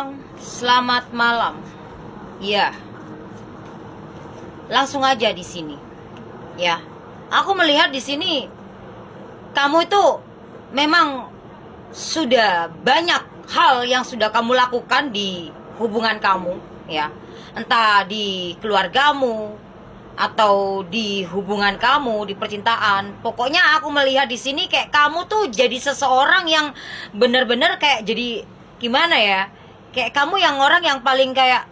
siang, selamat malam. Ya, langsung aja di sini. Ya, aku melihat di sini kamu itu memang sudah banyak hal yang sudah kamu lakukan di hubungan kamu, ya. Entah di keluargamu atau di hubungan kamu, di percintaan. Pokoknya aku melihat di sini kayak kamu tuh jadi seseorang yang bener-bener kayak jadi gimana ya? Kayak kamu yang orang yang paling kayak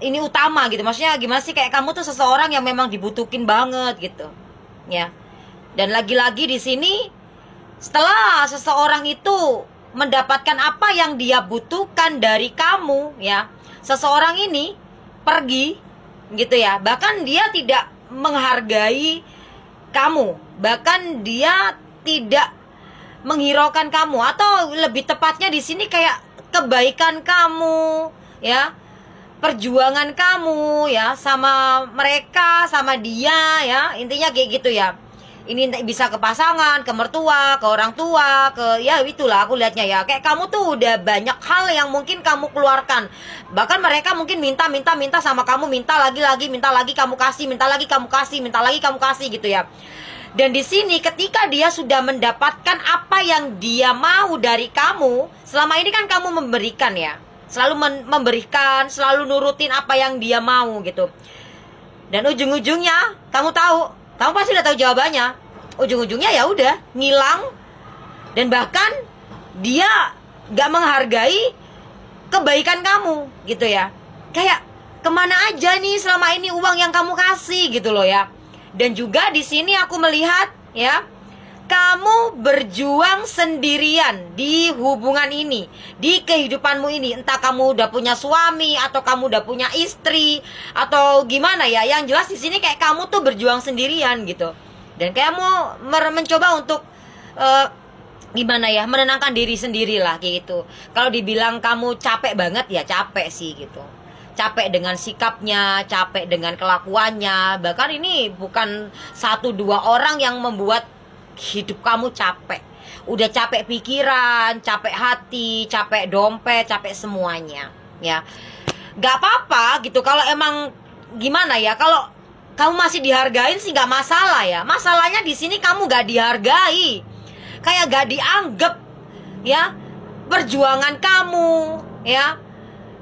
ini utama gitu. Maksudnya gimana sih, kayak kamu tuh seseorang yang memang dibutuhin banget gitu. Ya. Dan lagi-lagi di sini setelah seseorang itu mendapatkan apa yang dia butuhkan dari kamu, ya. Seseorang ini pergi gitu ya, bahkan dia tidak menghargai kamu, bahkan dia tidak menghiraukan kamu, atau lebih tepatnya di sini kayak kebaikan kamu, ya, perjuangan kamu, ya, sama mereka, sama dia, ya, intinya kayak gitu ya. Ini bisa ke pasangan, ke mertua, ke orang tua, ke ya itulah aku lihatnya ya. Kayak kamu tuh udah banyak hal yang mungkin kamu keluarkan. Bahkan mereka mungkin minta sama kamu, minta lagi, minta lagi kamu kasih, minta lagi kamu kasih, minta lagi kamu kasih gitu ya. Dan di sini ketika dia sudah mendapatkan apa yang dia mau dari kamu, selama ini kan kamu memberikan ya. Selalu memberikan, selalu nurutin apa yang dia mau gitu. Dan ujung-ujungnya kamu pasti udah tahu jawabannya. Ujung-ujungnya ya udah ngilang, dan bahkan dia gak menghargai kebaikan kamu gitu ya. Kayak kemana aja nih selama ini uang yang kamu kasih gitu loh ya. Dan juga di sini aku melihat ya, kamu berjuang sendirian di hubungan ini, di kehidupanmu ini. Entah kamu udah punya suami atau kamu udah punya istri atau gimana ya. Yang jelas di sini kayak kamu tuh berjuang sendirian gitu. Dan kamu mencoba untuk gimana ya, menenangkan diri sendiri lah kayak gitu. Kalau dibilang kamu capek banget ya capek sih gitu. Capek dengan sikapnya, capek dengan kelakuannya. Bahkan ini bukan 1-2 orang yang membuat hidup kamu capek. Udah capek pikiran, capek hati, capek dompet, capek semuanya ya. Gak apa-apa gitu kalau emang gimana ya, kalau kamu masih dihargain sih gak masalah ya. Masalahnya di sini kamu gak dihargai, kayak gak dianggap ya. Perjuangan kamu ya,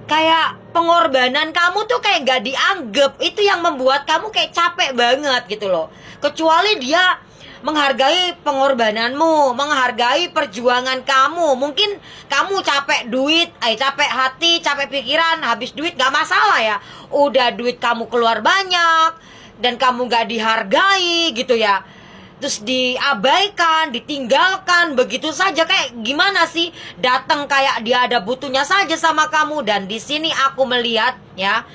kayak pengorbanan kamu tuh kayak gak dianggap. Itu yang membuat kamu kayak capek banget gitu loh. Kecuali dia menghargai pengorbananmu, menghargai perjuangan kamu. Mungkin kamu capek duit, capek hati, capek pikiran, habis duit gak masalah ya. Udah duit kamu keluar banyak dan kamu gak dihargai gitu ya, terus diabaikan, ditinggalkan begitu saja. Kayak gimana sih, datang kayak dia ada butuhnya saja sama kamu. Dan di sini aku melihat ya,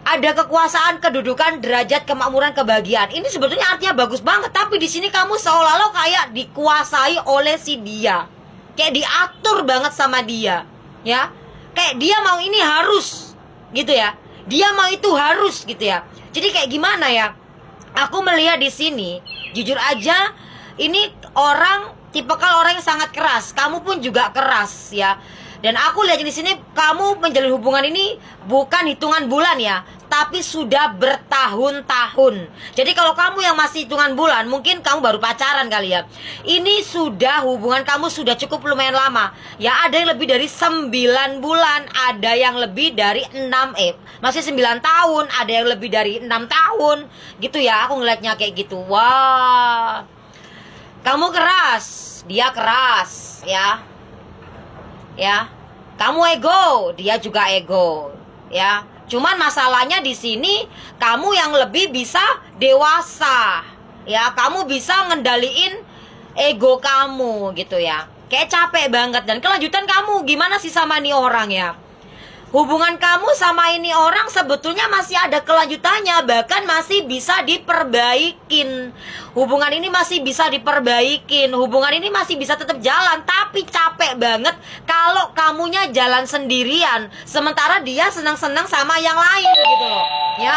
ada kekuasaan, kedudukan, derajat, kemakmuran, kebahagiaan. Ini sebetulnya artinya bagus banget, tapi di sini kamu seolah-olah kayak dikuasai oleh si dia. Kayak diatur banget sama dia, ya. Kayak dia mau ini harus, gitu ya. Dia mau itu harus, gitu ya. Jadi kayak gimana ya? Aku melihat di sini, jujur aja, ini orang tipikal orang yang sangat keras. Kamu pun juga keras ya. Dan aku lihat di sini kamu menjalin hubungan ini bukan hitungan bulan ya, tapi sudah bertahun-tahun. Jadi kalau kamu yang masih hitungan bulan, mungkin kamu baru pacaran kali ya. Ini sudah hubungan kamu sudah cukup lumayan lama. Ya, ada yang lebih dari 9 bulan, ada yang lebih dari 9 tahun, ada yang lebih dari 6 tahun. Gitu ya, aku ngeliatnya kayak gitu. Wah, kamu keras, dia keras ya. Ya, kamu ego, dia juga ego, ya. Cuman masalahnya di sini kamu yang lebih bisa dewasa, ya. Kamu bisa ngendaliin ego kamu gitu ya. Kayak capek banget. Dan kelanjutan kamu gimana sih sama nih orang ya? Hubungan kamu sama ini orang sebetulnya masih ada kelanjutannya, bahkan masih bisa diperbaikin. Hubungan ini masih bisa diperbaikin, hubungan ini masih bisa tetap jalan. Tapi capek banget kalau kamunya jalan sendirian, sementara dia senang-senang sama yang lain gitu loh, ya.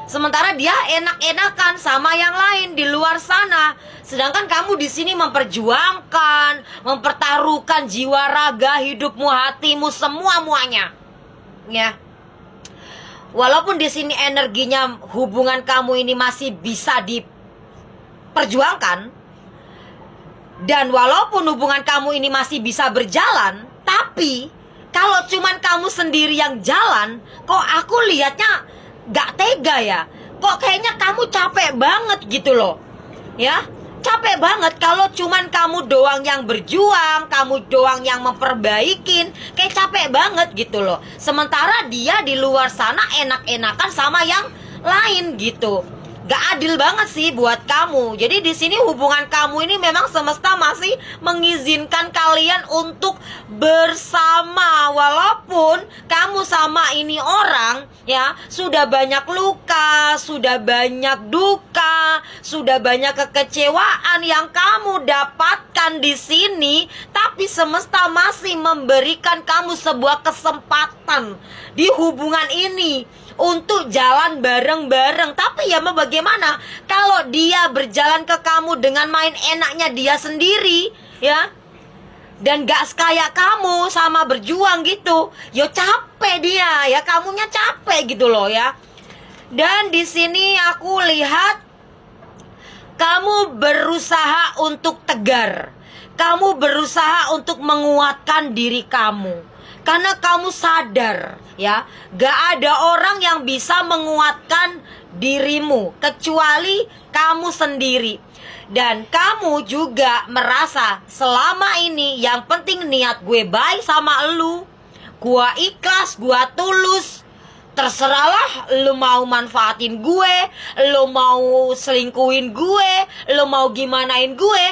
Sementara dia enak-enakan sama yang lain di luar sana. Sedangkan kamu di sini memperjuangkan, mempertaruhkan jiwa raga, hidupmu, hatimu, semua-muanya. Ya. Walaupun di sini energinya hubungan kamu ini masih bisa diperjuangkan, dan walaupun hubungan kamu ini masih bisa berjalan, tapi kalau cuman kamu sendiri yang jalan, kok aku lihatnya gak tega ya. Kok kayaknya kamu capek banget gitu loh. Ya, capek banget kalau cuman kamu doang yang berjuang, kamu doang yang memperbaikin. Kayak capek banget gitu loh. Sementara dia di luar sana enak-enakan sama yang lain gitu. Gak adil banget sih buat kamu. Jadi di sini hubungan kamu ini memang semesta masih mengizinkan kalian untuk bersama. Walaupun kamu sama ini orang ya sudah banyak luka, sudah banyak duka, sudah banyak kekecewaan yang kamu dapatkan di sini, tapi semesta masih memberikan kamu sebuah kesempatan di hubungan ini untuk jalan bareng-bareng. Tapi ya mau bagaimana kalau dia berjalan ke kamu dengan main enaknya dia sendiri ya, dan gak kayak kamu sama berjuang gitu. Ya capek dia ya, kamunya capek gitu loh ya. Dan di sini aku lihat kamu berusaha untuk tegar. Kamu berusaha untuk menguatkan diri kamu. Karena kamu sadar ya, gak ada orang yang bisa menguatkan dirimu kecuali kamu sendiri. Dan kamu juga merasa selama ini yang penting niat gue baik sama elu, gue ikhlas, gue tulus. Terserahlah lu mau manfaatin gue, lu mau selingkuhin gue, lu mau gimanain gue.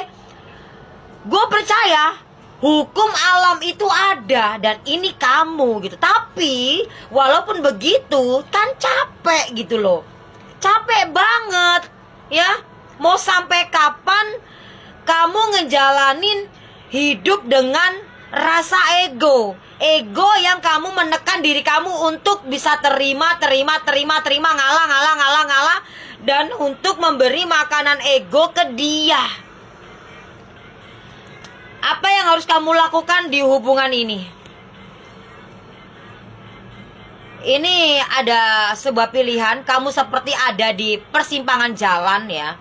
Gue percaya hukum alam itu ada dan ini kamu gitu. Tapi walaupun begitu kan capek gitu loh. Capek banget ya. Mau sampai kapan kamu ngejalanin hidup dengan rasa ego? Ego yang kamu menekan diri kamu untuk bisa terima, ngalah, dan untuk memberi makanan ego ke dia. Apa yang harus kamu lakukan di hubungan ini? Ini ada sebuah pilihan. Kamu seperti ada di persimpangan jalan ya.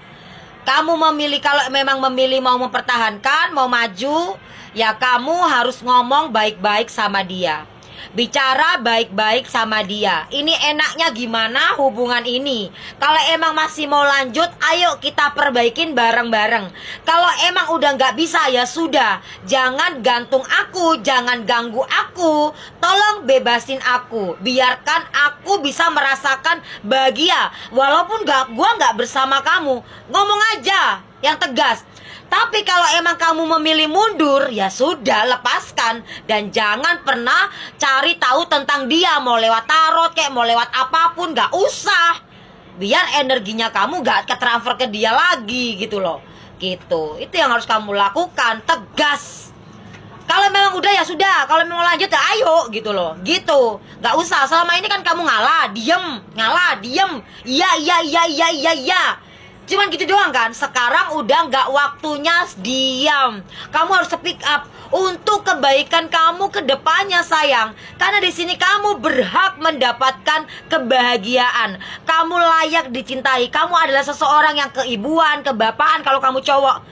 Kamu memilih, kalau memang memilih mau mempertahankan, mau maju, ya kamu harus ngomong baik-baik sama dia. Bicara baik-baik sama dia. Ini enaknya gimana hubungan ini? Kalau emang masih mau lanjut, ayo kita perbaikin bareng-bareng. Kalau emang udah gak bisa, ya sudah. Jangan gantung aku, jangan ganggu aku. Tolong bebasin aku. Biarkan aku bisa merasakan bahagia. Walaupun gua gak bersama kamu. Ngomong aja yang tegas. Tapi kalau emang kamu memilih mundur, ya sudah, lepaskan. Dan jangan pernah cari tahu tentang dia. Mau lewat tarot kayak mau lewat apapun, gak usah. Biar energinya kamu gak ketransfer ke dia lagi gitu loh. Gitu. Itu yang harus kamu lakukan. Tegas. Kalau memang udah ya sudah. Kalau memang lanjut ya ayo gitu loh. Gitu. Gak usah. Selama ini kan kamu ngalah, diem. Ngalah, diem. Iya. Cuman gitu doang kan. Sekarang udah gak waktunya diam. Kamu harus speak up untuk kebaikan kamu ke depannya sayang. Karena di sini kamu berhak mendapatkan kebahagiaan. Kamu layak dicintai. Kamu adalah seseorang yang keibuan, kebapaan kalau kamu cowok.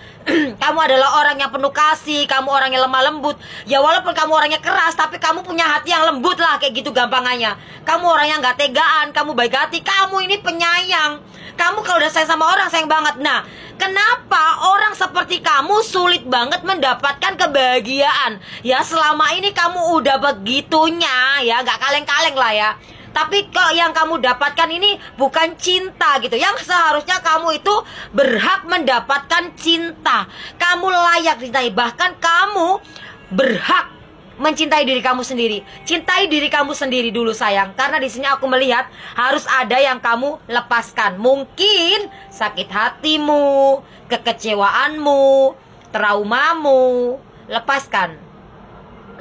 Kamu adalah orang yang penuh kasih. Kamu orang yang lemah lembut. Ya walaupun kamu orangnya keras, tapi kamu punya hati yang lembut lah. Kayak gitu gampangannya. Kamu orang yang gak tegaan. Kamu baik hati. Kamu ini penyayang. Kamu kalau udah sayang sama orang, sayang banget. Nah, kenapa orang seperti kamu sulit banget mendapatkan kebahagiaan? Ya selama ini kamu udah begitunya ya, gak kaleng-kaleng lah ya. Tapi kok yang kamu dapatkan ini bukan cinta gitu. Yang seharusnya kamu itu berhak mendapatkan cinta. Kamu layak dicintai. Bahkan kamu berhak mencintai diri kamu sendiri. Cintai diri kamu sendiri dulu sayang. Karena di sini aku melihat harus ada yang kamu lepaskan. Mungkin sakit hatimu, kekecewaanmu, traumamu, lepaskan.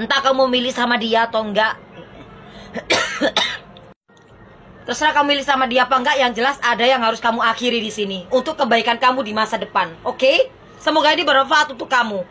Entah kamu milih sama dia atau enggak. Terserah kamu milih sama dia apa enggak, yang jelas ada yang harus kamu akhiri di sini untuk kebaikan kamu di masa depan. Oke? Semoga ini bermanfaat untuk kamu.